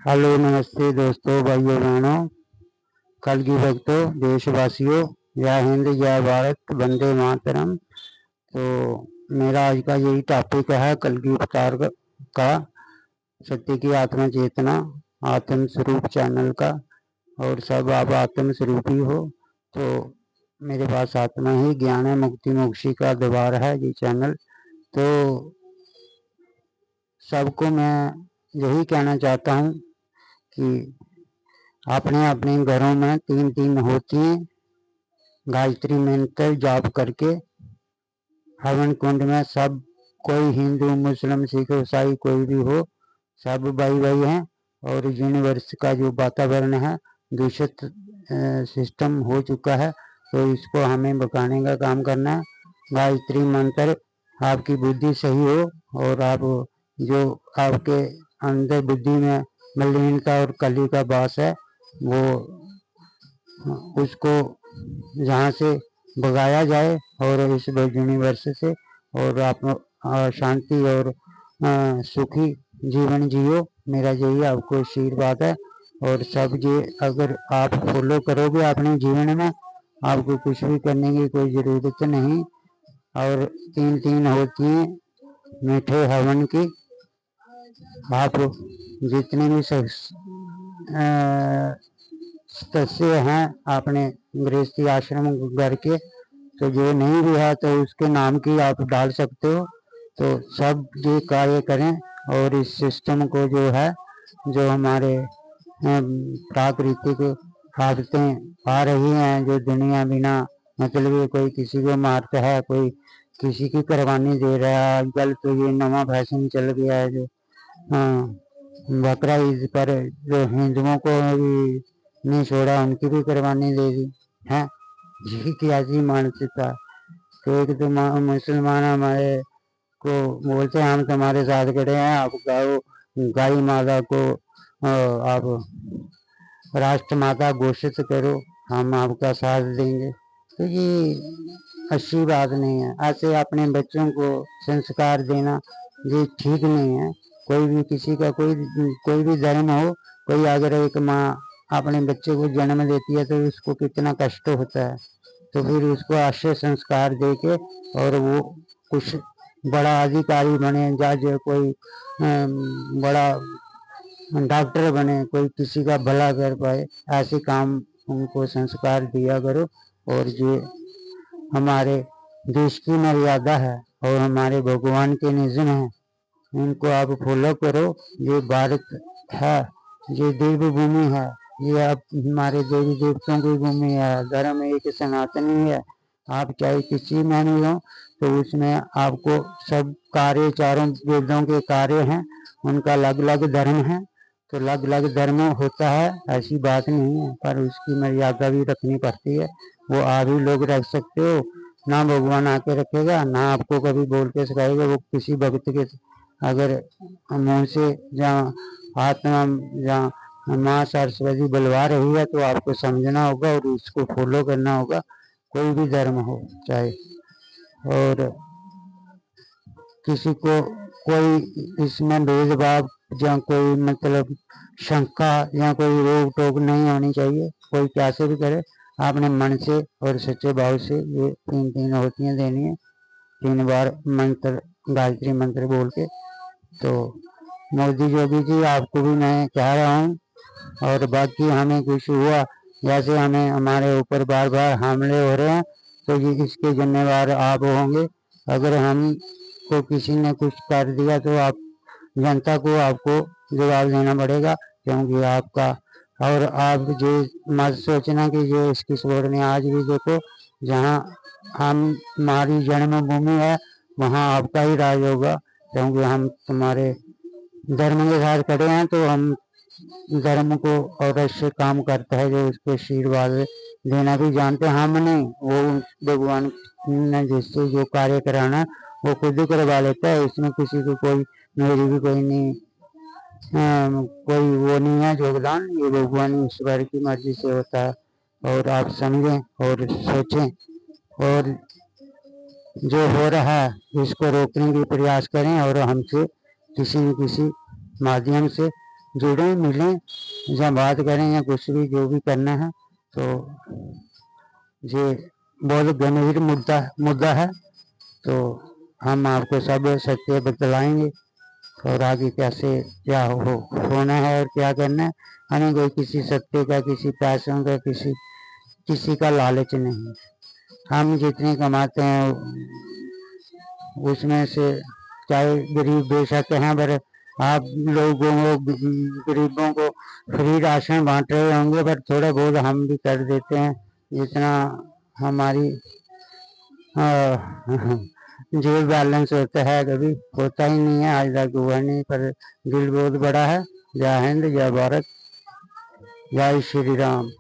Hello नमस्ते दोस्तों, भाइयों बहनों, कल की भक्तों, देशवासियों, जय हिंद, जय भारत, वंदे मातरम। तो मेरा आज का यही टॉपिक है कल की अवतार का सत्य की आत्मा चेतना आत्म स्वरूप चैनल का। और सब आप आत्म स्वरूप ही हो, तो मेरे पास आत्मा ही ज्ञान है, मुक्ति मोक्षी का द्वार है ये चैनल। तो सबको मैं यही कहना चाहता हूँ कि अपने अपने घरों में 3 होती हैं, गायत्री मंत्र जाप करके हवन कुंड में सब कोई हिंदू मुस्लिम सिख ईसाई कोई भी हो, सब भाई भाई हैं। और यूनिवर्स का जो वातावरण है दूषित सिस्टम हो चुका है, तो इसको हमें बचाने का काम करना है। गायत्री मंत्र आपकी बुद्धि सही हो और आप जो आपके अंदर बुद्धि में मलिनता और कली का वास है वो उसको जहाँ से भगाया जाए और इस यूनिवर्स से, और आप शांति और सुखी जीवन जियो। मेरा यही आपको आशीर्वाद है। और सब ये अगर आप फॉलो करोगे अपने जीवन में, आपको कुछ भी करने की कोई ज़रूरत नहीं। और 3 होती हैं मीठे हवन की। आप जितने भी सदस्य हैं अपने गृहस्थी आश्रम घर के, तो जो नहीं भी है तो उसके नाम की आप डाल सकते हो। तो सब ये कार्य करें और इस सिस्टम को जो है, जो हमारे प्राकृतिक आफतें आ रही हैं, जो दुनिया बिना मतलब कोई किसी को मारता है, कोई किसी की कुर्बानी दे रहा है। आजकल तो ये नवा फैशन चल गया है जो बकरा ईद पर जो हिंदुओं को भी नहीं छोड़ा, उनकी भी कुर्बानी दे दी है। ये क्या जी मानसिकता। तो एक तो मुसलमान हमारे को बोलते हैं हम तुम्हारे साथ खड़े हैं, आप गाय माता को आप राष्ट्र माता घोषित करो, हम आपका साथ देंगे। तो ये अच्छी बात नहीं है। ऐसे अपने बच्चों को संस्कार देना ये ठीक नहीं है। कोई भी किसी का कोई भी धर्म हो, कोई अगर एक माँ अपने बच्चे को जन्म देती है तो उसको कितना कष्ट होता है। तो फिर उसको अच्छे संस्कार दे के और वो कुछ बड़ा अधिकारी बने, जज, कोई बड़ा डॉक्टर बने, कोई किसी का भला कर पाए, ऐसे काम उनको संस्कार दिया करो। और ये हमारे देश की मर्यादा है और हमारे भगवान के नियम है, इनको आप फॉलो करो। ये भारत है, ये देव भूमि है, ये आप हमारे देवी देवताओं की भूमि है। धर्म एक सनातनी है। आप चाहे किसी में नहीं हो तो उसमें आपको सब कार्य, चारों वेदों के कार्य हैं, उनका अलग अलग धर्म है। तो अलग अलग धर्म होता है, ऐसी बात नहीं है, पर उसकी मर्यादा भी रखनी पड़ती है। वो आप ही लोग रख सकते हो, ना भगवान आके रखेगा, ना आपको कभी बोल के सिखाएगा। वो किसी भक्त के अगर मुंह से जहाँ आत्मा, जहाँ माँ सरस्वती बुलवा रही है, तो आपको समझना होगा और उसको फॉलो करना होगा, कोई भी धर्म हो चाहे। और किसी को कोई इसमें भेदभाव या कोई मतलब शंका या कोई रोक टोक नहीं होनी चाहिए। कोई कैसे भी करे, आपने मन से और सच्चे भाव से ये 3 होतियाँ देनी है, 3 बार मंत्र, गायत्री मंत्र बोल के। तो मोदी योगी जी, आपको भी मैं कह रहा हूँ। और बाकी हमें कुछ हुआ, जैसे हमें हमारे ऊपर बार बार हमले हो रहे हैं, तो ये इसके जिम्मेवार आप होंगे। अगर हम को किसी ने कुछ कर दिया तो आप जनता को आपको जवाब देना पड़ेगा, क्योंकि आपका। और आप जो मत सोचना कि जो इसकी सोच ने आज भी देखो, जहाँ हमारी जन्मभूमि है वहाँ आपका ही राज होगा, क्योंकि हम तुम्हारे धर्म के साथ खड़े हैं। तो हम धर्म को और अच्छे काम करता है जो उसको आशीर्वाद देना भी जानते हैं। हम नहीं, वो भगवान ने जिससे जो कार्य कराना वो खुद ही करवा लेता है। इसमें किसी को कोई, मेरी भी कोई नहीं, कोई वो नहीं है योगदान, ये भगवान ईश्वर की मर्जी से होता है। और आप समझें और सोचें और जो हो रहा है इसको रोकने की प्रयास करें, और हमसे किसी न किसी माध्यम से जुड़े मिलें या बात करें या कुछ भी जो भी करना है। तो ये बहुत गंभीर मुद्दा है। तो हम आपको सब सत्य बतलाएंगे और आगे कैसे क्या होना है और क्या करना है। हमें कोई किसी सत्य का, किसी पैसों का, किसी का लालच नहीं। हम जितने कमाते हैं उसमें से, चाहे गरीब बेशक हैं, पर आप लोगों को, गरीबों को फ्री राशन बांट रहे होंगे, पर थोड़ा बहुत हम भी कर देते हैं जितना हमारी जेब बैलेंस होता है। कभी होता ही नहीं है, आज तक हुआ नहीं, पर दिल बहुत बड़ा है। जय हिंद, जय भारत, जय श्री राम।